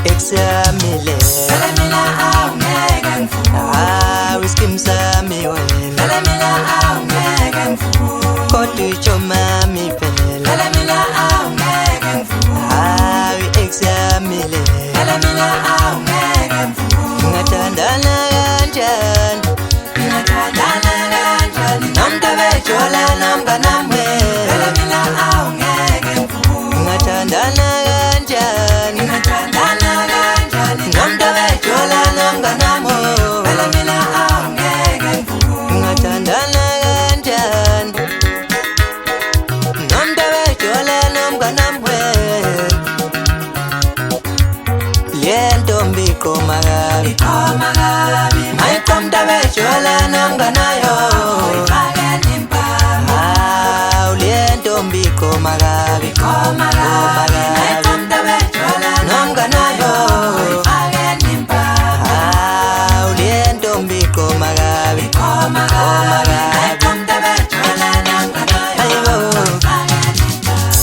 Examile Felemila au ngeke ngivuke Whisky msami wena Felemila au ngeke ngivuke Kodwa chomami phela Felemila au ngeke ngivuke Examile Felemila au ngeke ngivuke Ngathandana kanjani Ngingathandana kanjani Namntabejola namnganami Felemila au ngeke ngivuke Ngathandana kanjani Ngingathandana kanjani Namntabejola namnganami Felemila au ngeke ngivuke Ngathandana kanjani Namntabejola namnganami Yentombi ikoma kabi Ikoma kabi Mayikomntabejola namnganayo Ifake nimpama Lentombi ikoma kabi Ikoma kabi Mayikomntabejola namnganayo Ifake nimpama Lentombi ikoma kabi Ikoma kabi Mayikomntabejola namnganayo Ayibo Ifake nimpama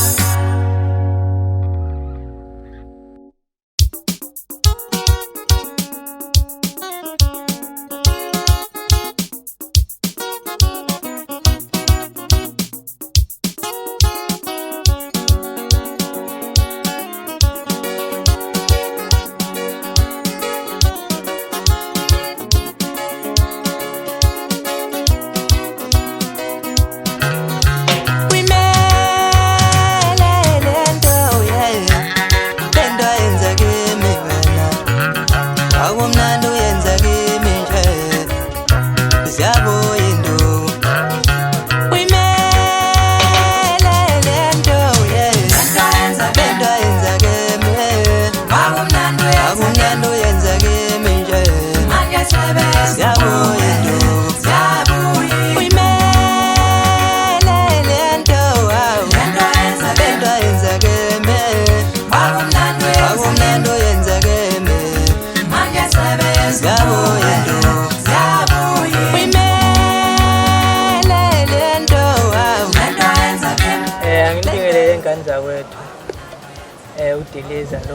Zakwethu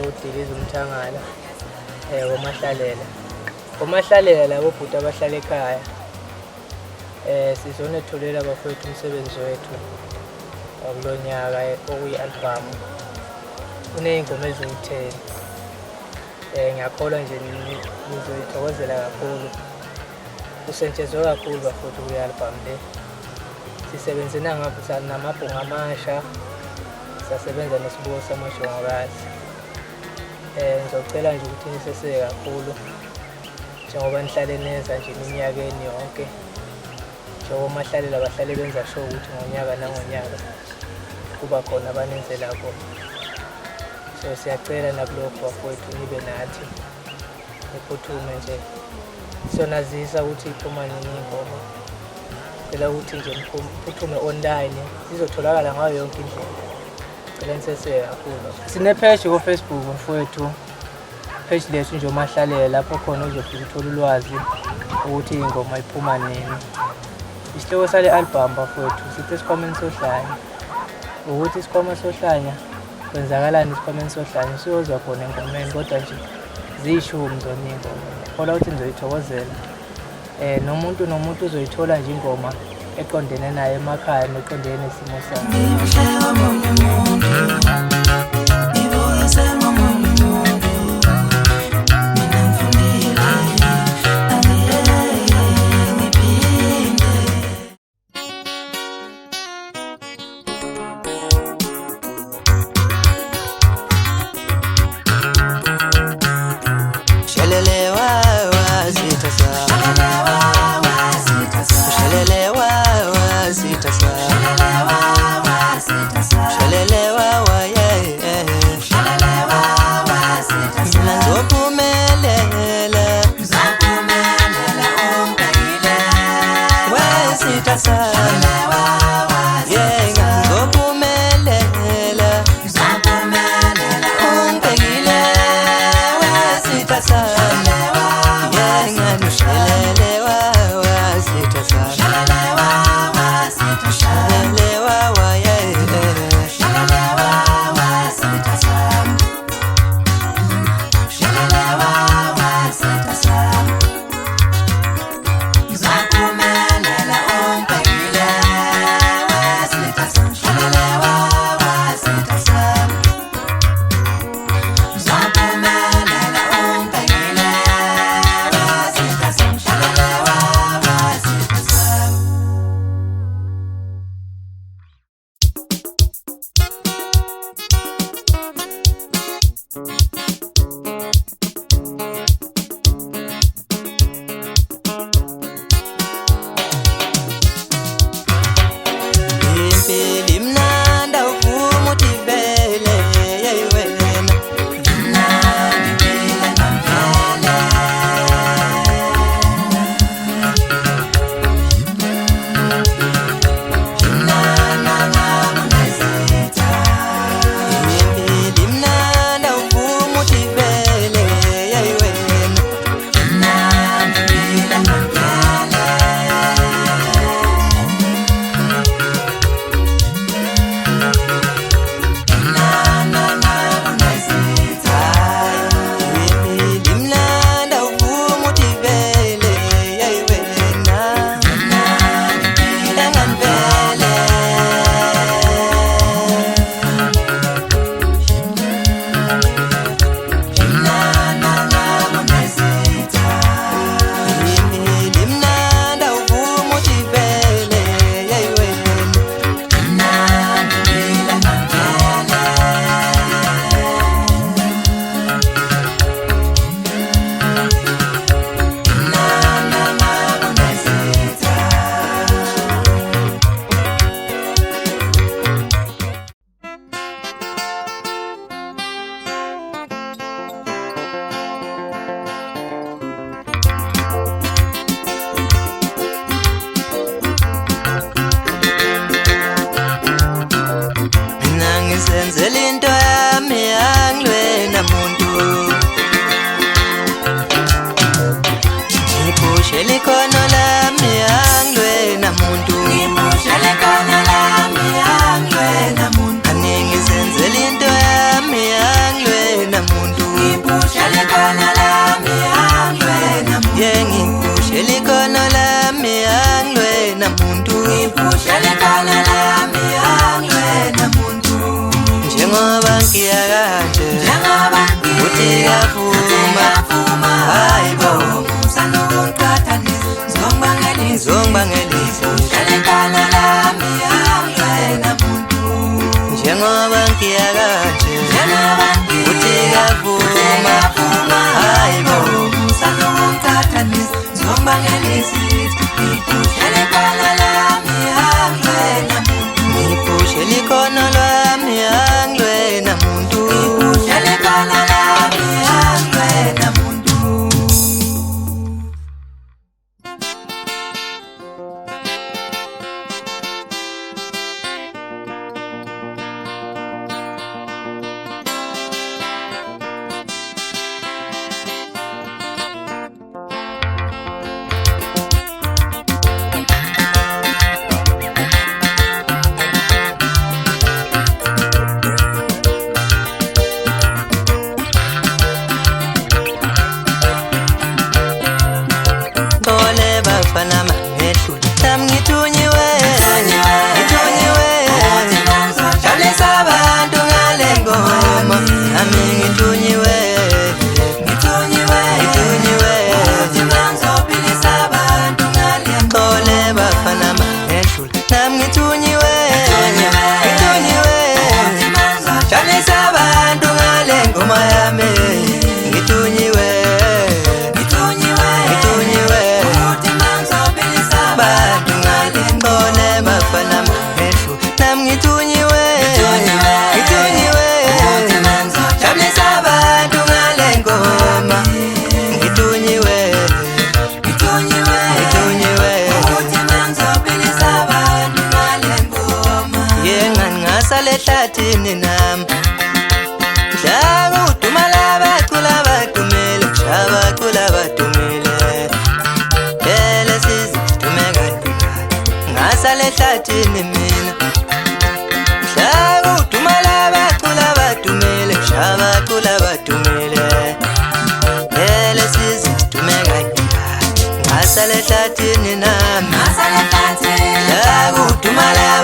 udiliza umthangala womahlalela labo bhuti abahlala ekhaya sizonethulela bafowethu umsebenzi wethu wakulonyaka okuyi-album uney'ngoma eziwu-10 ngiyakholwa nje nizoyithokozela kakhulu kusetshenzwe kakhulu bafowethu kwi-album le sisebenze namabhunga amasha sasebenza nesibuko samashongokazi ngizocela nje ukuthi niseseke kakhulu njengoba nihlale nenza nje eminyakeni yonke njengoba mahlalela bahlale benza sure ukuthi ngonyaka nangonyaka kuba khona abanenzela khona so siyacela nakulokho bafowethu nibe nathi niphuthume nje siyonazisa ukuthi iphuma nini ingoma cela ukuthi nje niphuthume online zizotholakala ngayo yonke indlela Seseke kakhulu. Sine-page ko-Facebook mfowethu. Page lethu nje umahlalela lapho khona uzofika uthola ulwazi ukuthi ingoma iphuma nini. Isihloko sale album bafowethu sithi isikhwameni sohlanya. Ukuthi isikhwama sohlanya kwenzakalani isikhwameni sohlanya siyozwa khona engomeni kodwa nje ziyishumi zona ingoma. Khola ukuthi nizoyithokozela. Nomuntu uzoyithola nje ingoma eqondene naye emakhaya neqondene nesimo sakhe. Sana bafana mangedlula nami ngithunyiwe jabulisa abantu ngale ngoma nami ngithunyiwe xole bafana mangedlula nami ngithunyiwe jabulisa abantu ngale ngoma yami ngithunyiwe abantu ngale xole bafana mangedlula nami ngithunyiwe jabulisa abantu ngale ngoma ngithunyiwe yengangasale ehlathini nami mhlaba udumala abacula badumile abacula badumile phela sizidume kanti ngasale ehlathini mina mhlaba udumala abacula badumile abacula badumile phela sizidume kanti ngasale ehlathini nami mhlaba udumala